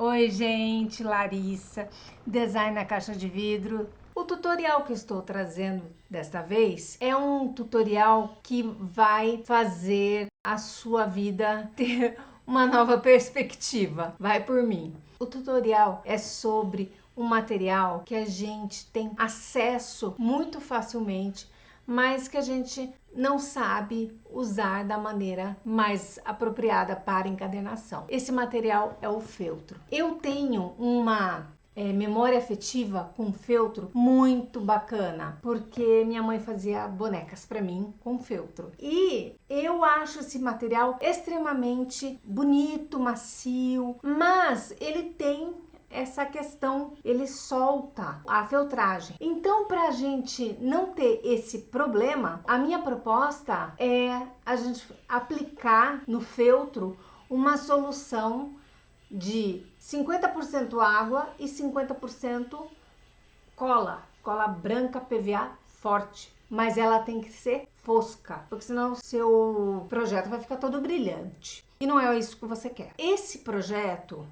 Oi, gente, Larissa, Design na Caixa de Vidro. O tutorial que eu estou trazendo desta vez é um tutorial que vai fazer a sua vida ter uma nova perspectiva. Vai por mim. O tutorial é sobre um material que a gente tem acesso muito facilmente, mas que a gente não sabe usar da maneira mais apropriada para encadernação. Esse material é o feltro. Eu tenho uma memória afetiva com feltro muito bacana, porque minha mãe fazia bonecas para mim com feltro. E eu acho esse material extremamente bonito, macio, mas ele tem essa questão, ele solta a feltragem. Então, para a gente não ter esse problema, a minha proposta é a gente aplicar no feltro uma solução de 50% água e 50% cola branca PVA forte. Mas ela tem que ser fosca, porque senão o seu projeto vai ficar todo brilhante. E não é isso que você quer. Esse projeto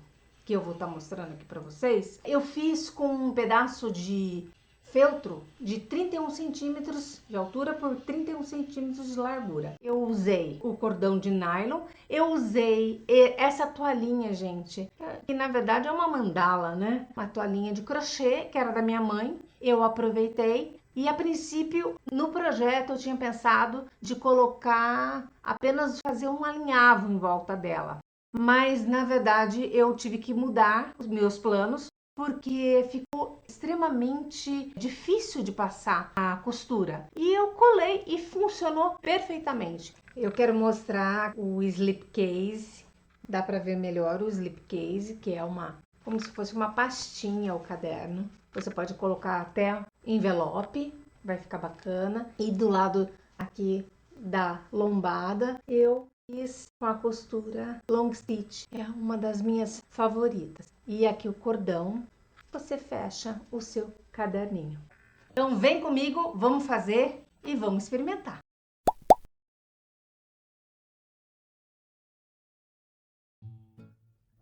que eu vou estar mostrando aqui para vocês, eu fiz com um pedaço de feltro de 31 centímetros de altura por 31 centímetros de largura. Eu usei o cordão de nylon, eu usei essa toalhinha, gente, que na verdade é uma mandala, né? Uma toalhinha de crochê, que era da minha mãe, eu aproveitei. E a princípio, no projeto, eu tinha pensado de colocar, apenas fazer um alinhavo em volta dela. Mas, na verdade, eu tive que mudar os meus planos porque ficou extremamente difícil de passar a costura. E eu colei e funcionou perfeitamente. Eu quero mostrar o slipcase, dá para ver melhor o slipcase, que é como se fosse uma pastinha o caderno. Você pode colocar até envelope, vai ficar bacana. E do lado aqui da lombada, eu fiz com a costura long stitch, é uma das minhas favoritas. E aqui o cordão, você fecha o seu caderninho. Então vem comigo, vamos fazer e vamos experimentar.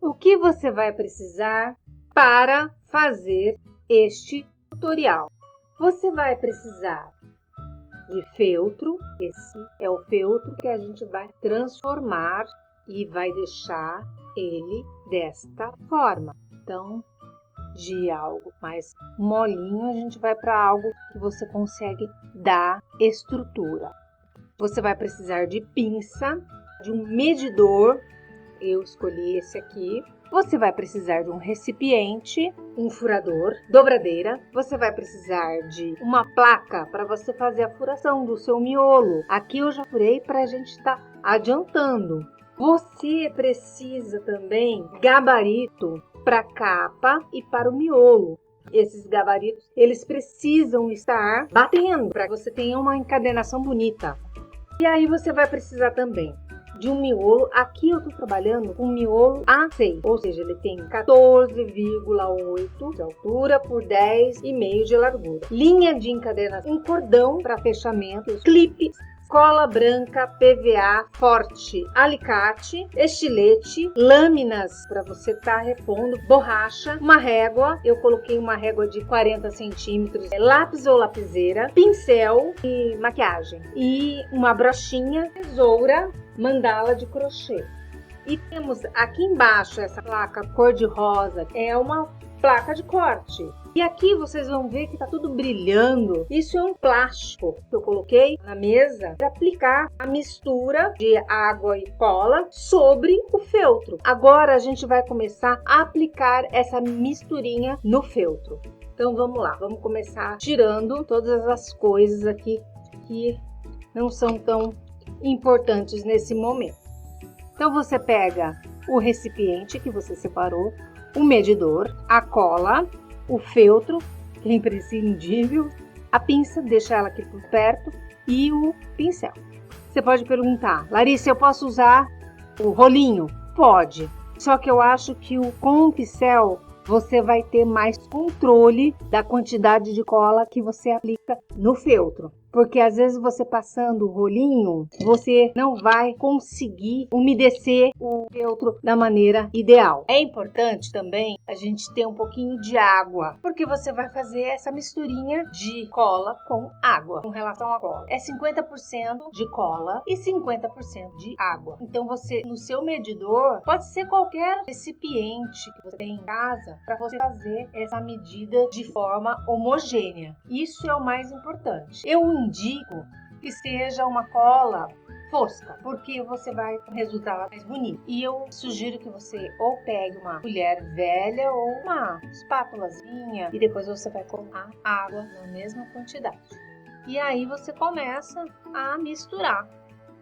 O que você vai precisar para fazer este tutorial? Você vai precisar de feltro, esse é o feltro que a gente vai transformar e vai deixar ele desta forma. Então, de algo mais molinho, a gente vai para algo que você consegue dar estrutura. Você vai precisar de pinça, de um medidor, eu escolhi esse aqui. Você vai precisar de um recipiente, um furador, dobradeira. Você vai precisar de uma placa para você fazer a furação do seu miolo. Aqui eu já furei para a gente estar adiantando. Você precisa também gabarito para a capa e para o miolo. Esses gabaritos, eles precisam estar batendo para que você tenha uma encadernação bonita. E aí você vai precisar também de um miolo. Aqui eu estou trabalhando com um miolo A6, ou seja, ele tem 14,8 de altura por 10,5 de largura. Linha de encadernação, um cordão para fechamento, clipe, cola branca PVA forte, alicate, estilete, lâminas para você estar repondo, borracha, uma régua, eu coloquei uma régua de 40 centímetros, lápis ou lapiseira, pincel e maquiagem, e uma brochinha, tesoura, mandala de crochê. E temos aqui embaixo essa placa cor-de-rosa, é uma placa de corte. E aqui vocês vão ver que tá tudo brilhando. Isso é um plástico que eu coloquei na mesa para aplicar a mistura de água e cola sobre o feltro. Agora a gente vai começar a aplicar essa misturinha no feltro. Então vamos lá, vamos começar tirando todas as coisas aqui que não são tão importantes nesse momento. Então você pega o recipiente que você separou, o medidor, a cola, o feltro, que é imprescindível, a pinça, deixa ela aqui por perto, e o pincel. Você pode perguntar, Larissa, eu posso usar o rolinho? Pode, só que eu acho que com o pincel você vai ter mais controle da quantidade de cola que você aplica no feltro. porque às vezes você passando o rolinho, você não vai conseguir umedecer o feltro da maneira ideal. É importante também a gente ter um pouquinho de água, porque você vai fazer essa misturinha de cola com água. Com relação à cola, é 50% de cola e 50% de água. Então você, no seu medidor, pode ser qualquer recipiente que você tem em casa para você fazer essa medida de forma homogênea. Isso é o mais importante. Eu indico que seja uma cola fosca, porque você vai ter um resultado mais bonito. E eu sugiro que você ou pegue uma colher velha ou uma espátulazinha e depois você vai colocar água na mesma quantidade. E aí você começa a misturar.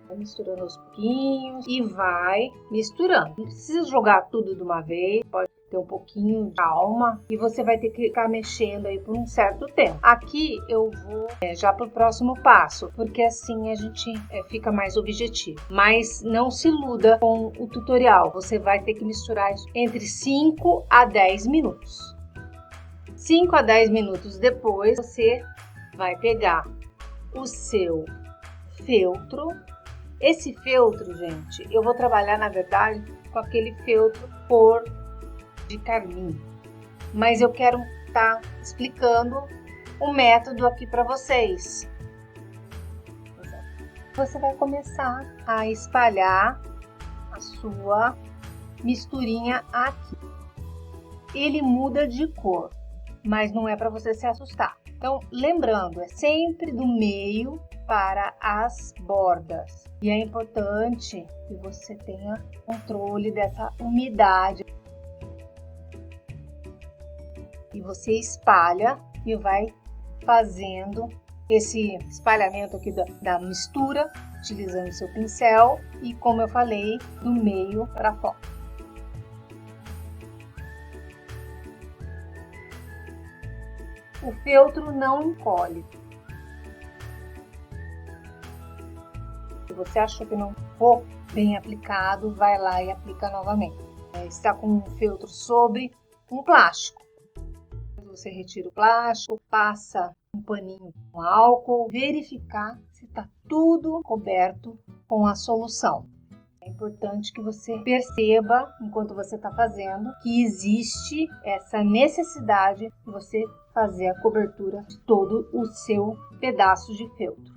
Vai misturando aos pouquinhos e vai misturando. Não precisa jogar tudo de uma vez, pode ter um pouquinho de calma e você vai ter que ficar mexendo aí por um certo tempo. Aqui eu vou já para o próximo passo, porque assim a gente fica mais objetivo. Mas não se iluda com o tutorial, você vai ter que misturar isso entre 5 a 10 minutos. 5 a 10 minutos depois, você vai pegar o seu feltro. Esse feltro, gente, eu vou trabalhar, na verdade, com aquele feltro cor de carmim. Mas eu quero estar explicando o método aqui para vocês. Você vai começar a espalhar a sua misturinha aqui. Ele muda de cor, mas não é para você se assustar. Então, lembrando, é sempre do meio para as bordas. E é importante que você tenha controle dessa umidade. E você espalha e vai fazendo esse espalhamento aqui da mistura, utilizando o seu pincel e, como eu falei, do meio para fora. O feltro não encolhe. Se você achou que não ficou bem aplicado, vai lá e aplica novamente. Está com um feltro sobre um plástico. Você retira o plástico, passa um paninho com álcool, verificar se está tudo coberto com a solução. É importante que você perceba, enquanto você está fazendo, que existe essa necessidade de você fazer a cobertura de todo o seu pedaço de feltro.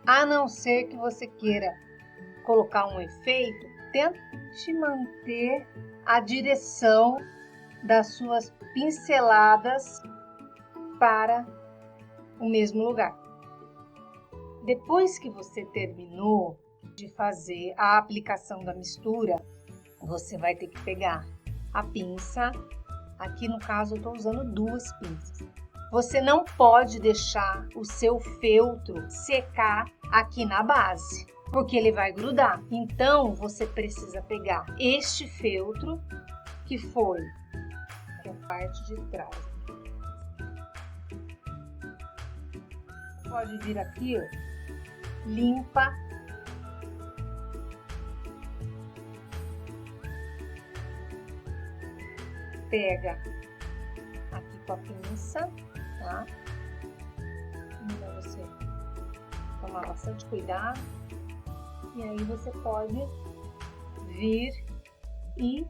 A não ser que você queira colocar um efeito, tente manter a direção das suas pinceladas para o mesmo lugar. Depois que você terminou de fazer a aplicação da mistura, você vai ter que pegar a pinça. Aqui no caso eu estou usando 2 pinças. Você não pode deixar o seu feltro secar aqui na base, porque ele vai grudar. Então, você precisa pegar este feltro, que foi a parte de trás. Pode vir aqui, ó, limpa. Pega aqui com a pinça, tá? Então você tomar bastante cuidado. E aí você pode vir e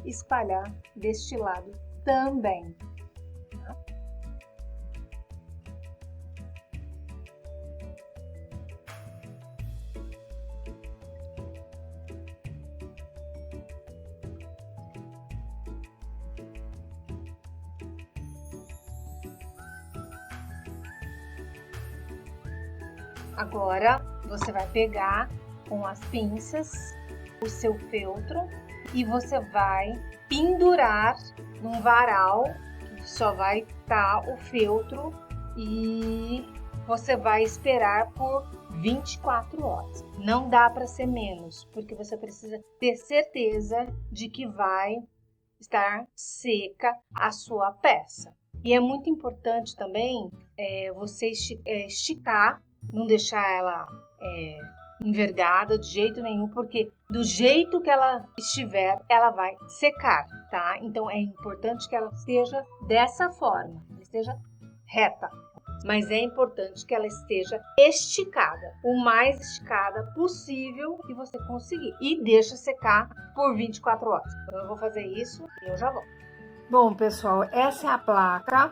espalhar deste lado também. Tá? Agora você vai pegar com as pinças o seu feltro e você vai pendurar num varal que só vai estar o feltro e você vai esperar por 24 horas. Não dá para ser menos, porque você precisa ter certeza de que vai estar seca a sua peça. E é muito importante também você esticar, não deixar ela envergada de jeito nenhum, porque do jeito que ela estiver, ela vai secar, tá? Então é importante que ela esteja dessa forma, esteja reta. Mas é importante que ela esteja esticada, o mais esticada possível que você conseguir. E deixa secar por 24 horas. Então eu vou fazer isso e eu já volto. Bom, pessoal, essa é a placa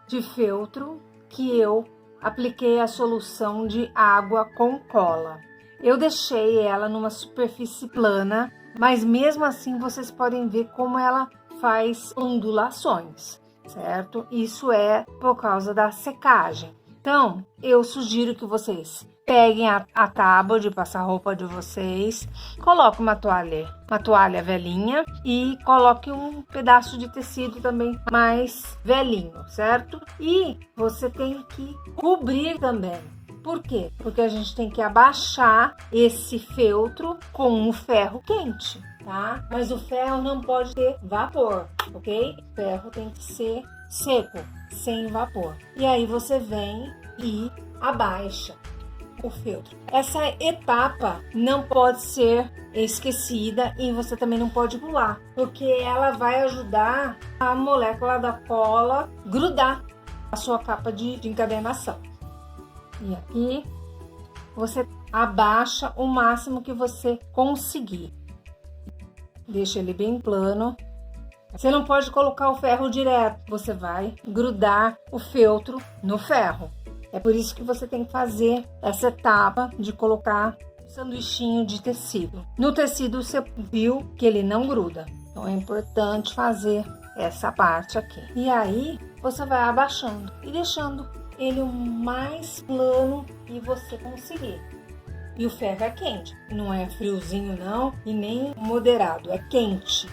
de feltro que eu apliquei a solução de água com cola. Eu deixei ela numa superfície plana, mas mesmo assim vocês podem ver como ela faz ondulações, certo? Isso é por causa da secagem. Então, eu sugiro que vocês peguem a tábua de passar roupa de vocês, coloque uma toalha velhinha e coloque um pedaço de tecido também mais velhinho, certo? E você tem que cobrir também. Por quê? Porque a gente tem que abaixar esse feltro com um ferro quente, tá? Mas o ferro não pode ter vapor, ok? O ferro tem que ser seco, sem vapor. E aí você vem e abaixa o feltro. Essa etapa não pode ser esquecida e você também não pode pular, porque ela vai ajudar a molécula da cola grudar a sua capa de encadernação. E aqui você abaixa o máximo que você conseguir. Deixa ele bem plano. Você não pode colocar o ferro direto, você vai grudar o feltro no ferro. É por isso que você tem que fazer essa etapa de colocar um sanduichinho de tecido. No tecido você viu que ele não gruda, então é importante fazer essa parte aqui. E aí você vai abaixando e deixando ele o mais plano que você conseguir. E o ferro é quente, não é friozinho não e nem moderado, é quente.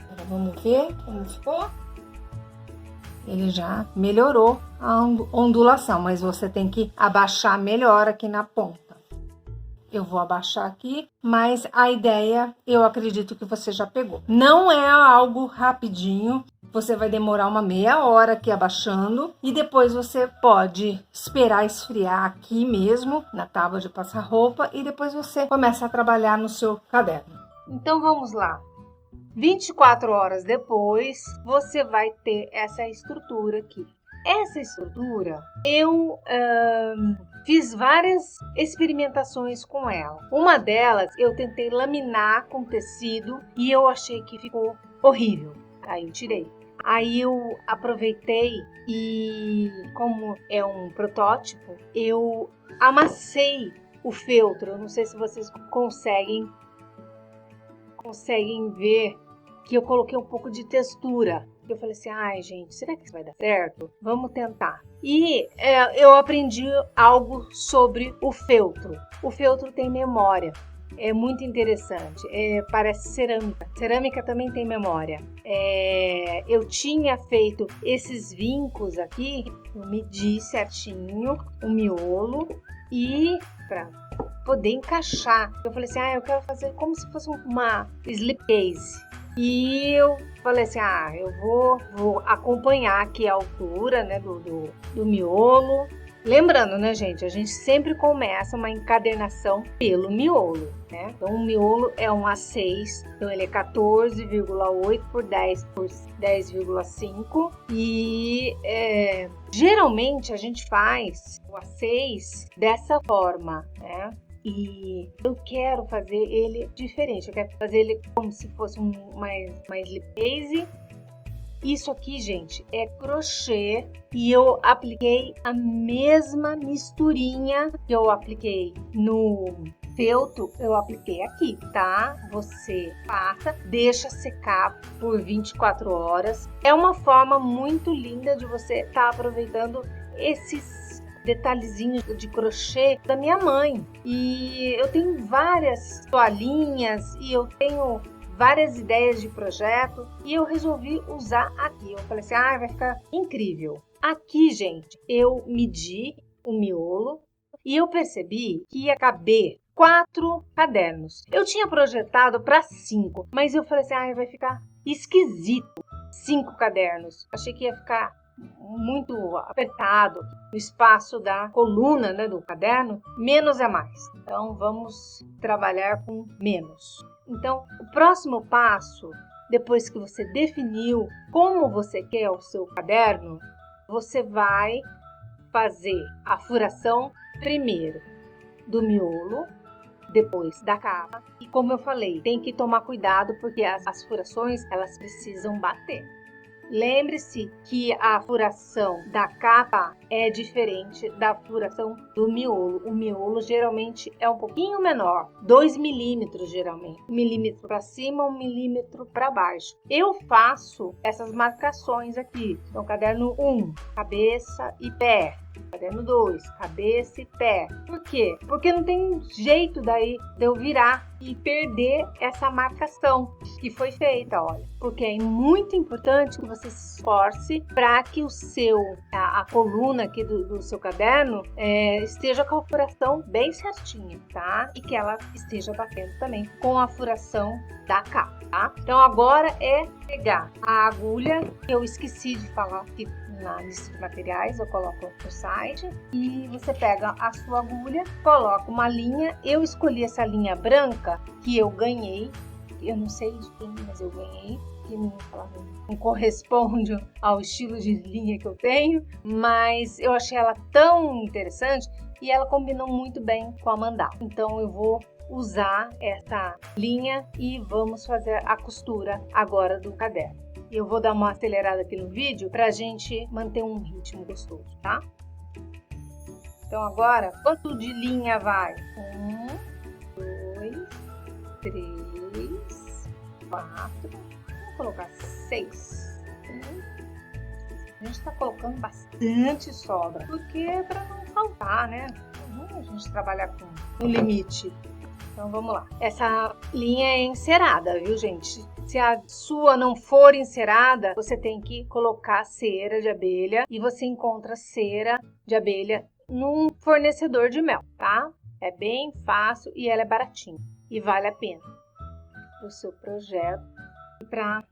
Agora vamos ver como ficou. Ele já melhorou a ondulação, mas você tem que abaixar melhor aqui na ponta. Eu vou abaixar aqui, mas a ideia eu acredito que você já pegou. Não é algo rapidinho, você vai demorar uma meia hora aqui abaixando e depois você pode esperar esfriar aqui mesmo, na tábua de passar roupa, e depois você começa a trabalhar no seu caderno. Então vamos lá. 24 horas depois, você vai ter essa estrutura aqui. Essa estrutura, eu fiz várias experimentações com ela. Uma delas, eu tentei laminar com tecido e eu achei que ficou horrível. Aí eu tirei. Aí eu aproveitei e, como é um protótipo, eu amassei o feltro. Eu não sei se vocês conseguem ver que eu coloquei um pouco de textura. Eu falei assim, ai gente, será que isso vai dar certo? Vamos tentar. E eu aprendi algo sobre o feltro. O feltro tem memória. É muito interessante. Parece cerâmica. Cerâmica também tem memória. Eu tinha feito esses vincos aqui. Eu medi certinho o miolo e para poder encaixar. Eu falei assim, eu quero fazer como se fosse uma slip case. E eu falei assim, eu vou acompanhar aqui a altura, né, do miolo. Lembrando, né, gente, a gente sempre começa uma encadernação pelo miolo, né? Então, o miolo é um A6, então ele é 14,8 por 10 por 10,5 e geralmente a gente faz o A6 dessa forma, né? E eu quero fazer ele diferente, eu quero fazer ele como se fosse uma slip case. Isso aqui, gente, é crochê e eu apliquei a mesma misturinha que eu apliquei no feltro, eu apliquei aqui, tá? Você passa, deixa secar por 24 horas. É uma forma muito linda de você estar aproveitando esses detalhezinhos de crochê da minha mãe. E eu tenho várias toalhinhas e eu tenho várias ideias de projeto e eu resolvi usar aqui. Eu falei assim, vai ficar incrível. Aqui, gente, eu medi o miolo e eu percebi que ia caber 4 cadernos. Eu tinha projetado para 5, mas eu falei assim, vai ficar esquisito 5 cadernos. Achei que ia ficar muito apertado o espaço da coluna, né, do caderno. Menos é mais. Então vamos trabalhar com menos. Então o próximo passo, depois que você definiu como você quer o seu caderno, você vai fazer a furação primeiro do miolo, depois da capa. E como eu falei, tem que tomar cuidado porque as furações elas precisam bater. Lembre-se que a furação da capa é diferente da furação do miolo. O miolo geralmente é um pouquinho menor, 2 milímetros geralmente, 1 milímetro para cima, 1 milímetro para baixo. Eu faço essas marcações aqui. Então, caderno 1, cabeça e pé. Caderno 2, cabeça e pé. Por quê? Porque não tem jeito daí de eu virar e perder essa marcação que foi feita, olha. Porque é muito importante que você se esforce para que a coluna aqui do seu caderno esteja com a furação bem certinha, tá? E que ela esteja batendo também com a furação da capa, tá? Então agora é pegar a agulha, eu esqueci de falar que na lista de materiais eu coloco no site, e você pega a sua agulha, coloca uma linha. Eu escolhi essa linha branca que eu ganhei, eu não sei de quem, mas eu ganhei, que não corresponde ao estilo de linha que eu tenho, mas eu achei ela tão interessante e ela combinou muito bem com a mandala. Então eu vou usar essa linha e vamos fazer a costura agora do caderno. Eu vou dar uma acelerada aqui no vídeo para a gente manter um ritmo gostoso, tá? Então agora, quanto de linha vai? 1, 2, 3, 4, vou colocar 6. A gente está colocando bastante sobra, porque é para não faltar, né? A gente trabalhar com um limite. Então vamos lá. Essa linha é encerada, viu, gente? Se a sua não for encerada, você tem que colocar cera de abelha, e você encontra cera de abelha num fornecedor de mel, tá? É bem fácil e ela é baratinha e vale a pena o seu projeto, e para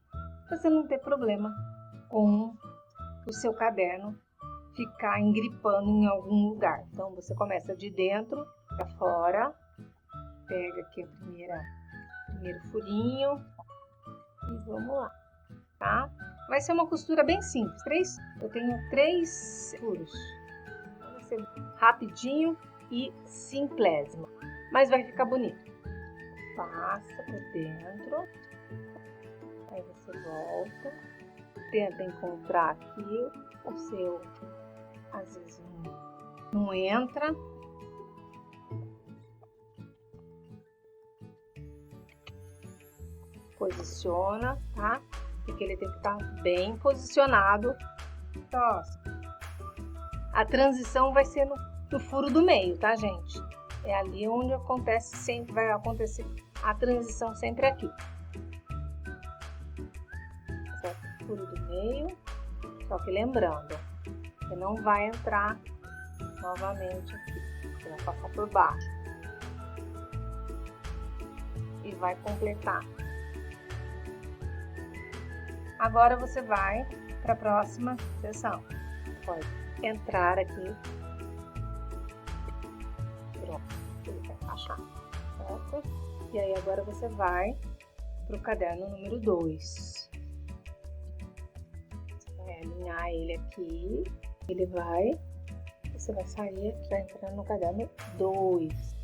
você não ter problema com o seu caderno ficar engripando em algum lugar. Então você começa de dentro para fora, pega aqui o primeiro furinho e vamos lá, tá? Vai ser uma costura bem simples. Eu tenho 3 furos. Vai ser rapidinho e simplésimo, mas vai ficar bonito. Passa por dentro, aí você volta, tenta encontrar aqui o seu, às vezes não entra. Posiciona, tá? Porque ele tem que estar bem posicionado. Nossa. A transição vai ser no furo do meio, tá, gente? É ali onde acontece, sempre vai acontecer a transição, sempre aqui. Certo? Furo do meio. Só que lembrando, você não vai entrar novamente aqui. Você vai passar por baixo. E vai completar. Agora você vai para a próxima seção. Pode entrar aqui. Pronto, ele vai encaixar, certo? E aí agora você vai para o caderno número 2. Você vai alinhar ele aqui. Você vai sair aqui, vai entrar no caderno 2.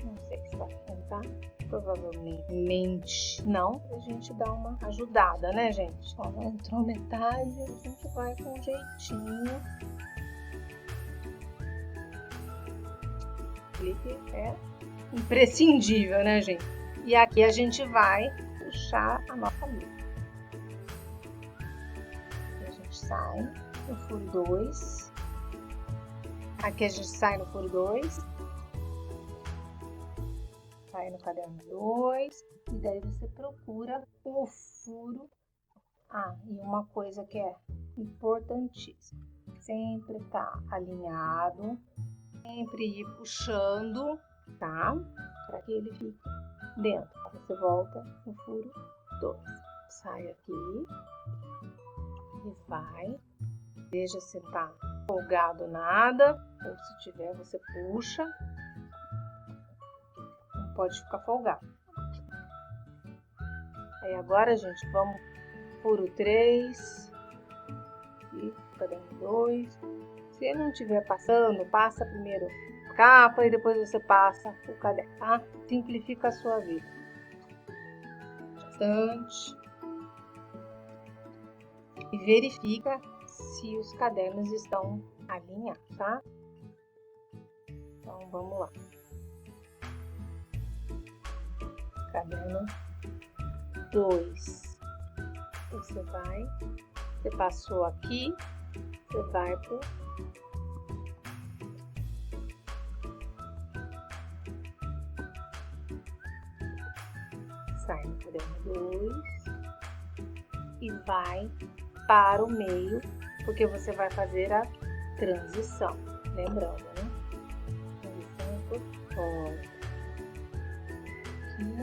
Não sei se vai tentar. Provavelmente não, a gente dá uma ajudada, né, gente? Ó, entrou metade, a gente vai com um jeitinho. Clipe é imprescindível, né, gente? E aqui a gente vai puxar a nossa linha. Aqui a gente sai no furo 2. Aqui a gente sai no furo 2. Sai no caderno 2, e daí você procura o furo. E uma coisa que é importantíssima, sempre tá alinhado, sempre ir puxando, tá? Para que ele fique dentro. Você volta no furo 2, sai aqui e vai. Veja se tá folgado nada, ou se tiver você puxa. Não pode ficar folgado. Aí agora, gente, vamos furo 3 e caderno 2. Se não estiver passando, passa primeiro a capa e depois você passa o caderno, tá? Simplifica a sua vida bastante. E verifica se os cadernos estão alinhados, tá? Então vamos lá. Caderno 2. Você passou aqui, você vai pro sai no caderno 2 e vai para o meio, porque você vai fazer a transição. Lembrando, né? Transição por fora. Aqui,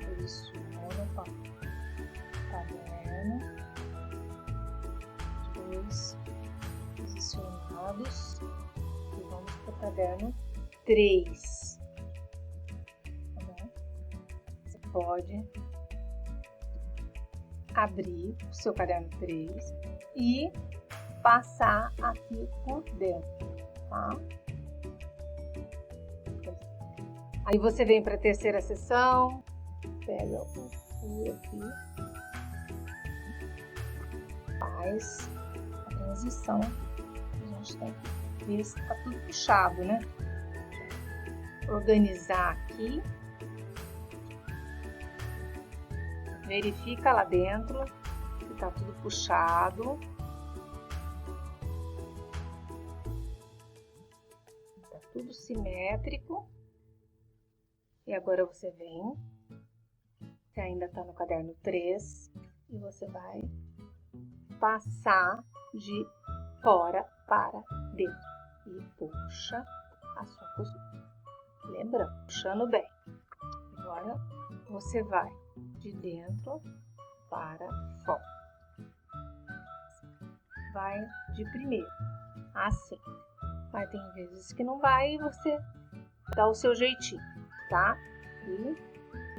posiciona o caderno. Dois posicionados. E vamos para o caderno 3. Você pode abrir o seu caderno 3 e passar aqui por dentro, tá? Aí você vem para a terceira seção, pega o fio aqui, faz a transição. A gente tem que ver se tá tudo puxado, né? Organizar aqui. Verifica lá dentro que tá tudo puxado. Tá tudo simétrico. E agora você vem, você ainda tá no caderno 3, e você vai passar de fora para dentro. E puxa a sua costura. Lembra? Puxando bem. Agora você vai de dentro para fora. Vai de primeiro, assim. Mas tem vezes que não vai e você dá o seu jeitinho, tá? E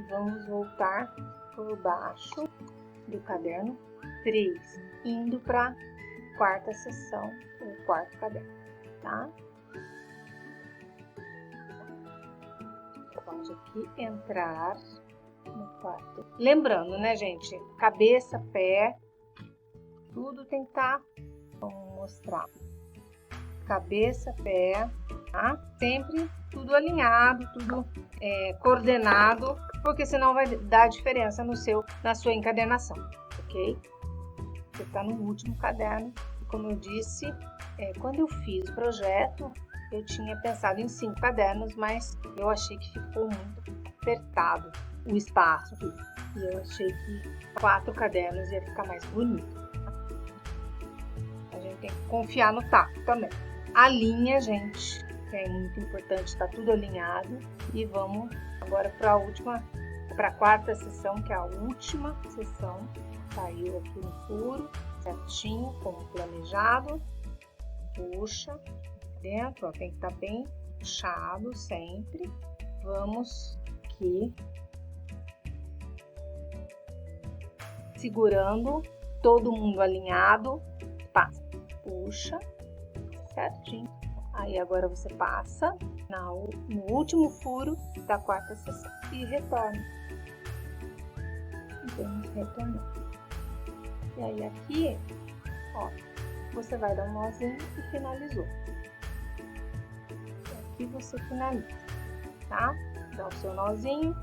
vamos voltar por baixo do caderno 3, indo para a quarta seção, o quarto caderno, tá? Pode aqui entrar no quarto. Lembrando, né, gente? Cabeça, pé, tudo tem que estar, vamos mostrar. Cabeça, pé, tá? Sempre tudo alinhado, tudo coordenado, porque senão vai dar diferença na sua encadernação, ok? Você está no último caderno. Como eu disse, quando eu fiz o projeto, eu tinha pensado em 5 cadernos, mas eu achei que ficou muito apertado o espaço. E eu achei que 4 cadernos ia ficar mais bonito. A gente tem que confiar no taco também. A linha, gente, que é muito importante, está tudo alinhado. E vamos agora para a quarta seção, que é a última seção. Saiu aqui no furo, certinho, como planejado. Puxa dentro, ó, tem que estar bem puxado sempre. Vamos aqui segurando, todo mundo alinhado, passa, puxa, certinho. Aí agora você passa no último furo da quarta seção e retorna. Vamos retornar. E aí aqui, ó, você vai dar um nozinho e finalizou. E aqui você finaliza, tá? Dá o seu nozinho,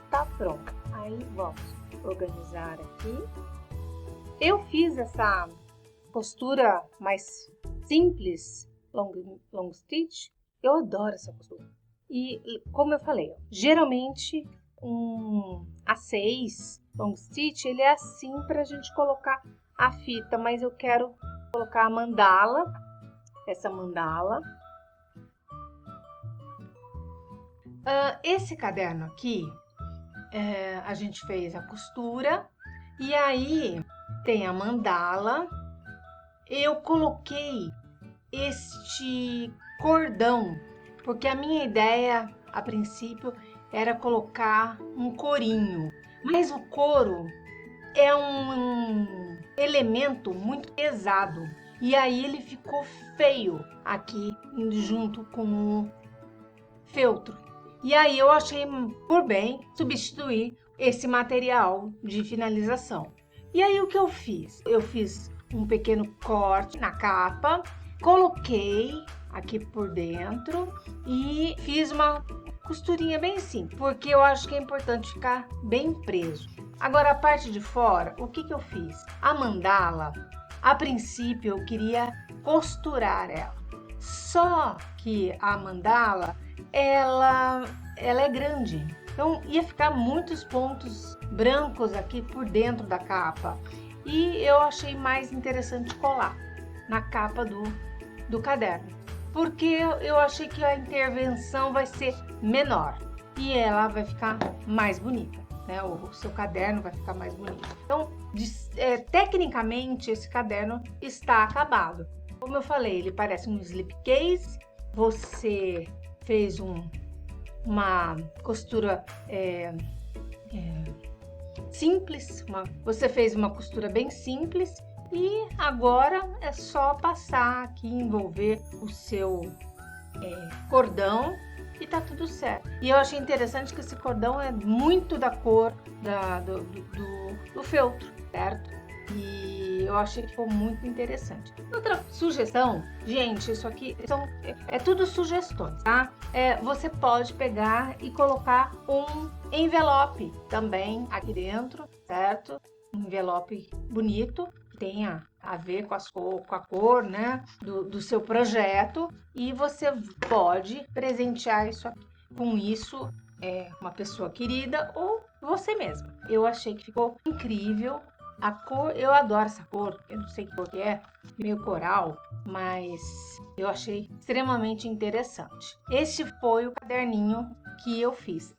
tá pronto. Aí vamos organizar aqui. Eu fiz essa costura mais simples, long stitch. Eu adoro essa costura. E como eu falei, ó, geralmente um A6 long stitch, ele é assim pra gente colocar a fita, mas eu quero colocar a mandala, essa mandala. Esse caderno aqui, a gente fez a costura E aí tem a mandala. Eu coloquei este cordão, porque a minha ideia, a princípio, era colocar um corinho. Mas o couro é um elemento muito pesado. E aí ele ficou feio aqui junto com o feltro. E aí eu achei por bem substituir esse material de finalização. E aí o que eu fiz? Eu fiz um pequeno corte na capa, coloquei aqui por dentro e fiz uma costurinha bem simples, porque eu acho que é importante ficar bem preso. Agora a parte de fora, o que eu fiz? A mandala, a princípio eu queria costurar ela. Só que a mandala, ela é grande, então ia ficar muitos pontos brancos aqui por dentro da capa, e eu achei mais interessante colar na capa do caderno, porque eu achei que a intervenção vai ser menor e ela vai ficar mais bonita, né? O seu caderno vai ficar mais bonito. Então, tecnicamente, esse caderno está acabado. Como eu falei, ele parece um slipcase. Você fez uma costura simples, você fez uma costura bem simples e agora é só passar aqui, envolver o seu cordão e tá tudo certo. E eu achei interessante que esse cordão é muito da cor do feltro, certo? E eu achei que ficou muito interessante. Outra sugestão, gente, isso aqui é tudo sugestões, tá? Você pode pegar e colocar um envelope também aqui dentro, certo? Um envelope bonito, que tenha a ver com a cor, né, do seu projeto, e você pode presentear com isso uma pessoa querida ou você mesma. Eu achei que ficou incrível. A cor, eu adoro essa cor, eu não sei que cor que é, meio coral, mas eu achei extremamente interessante. Este foi o caderninho que eu fiz.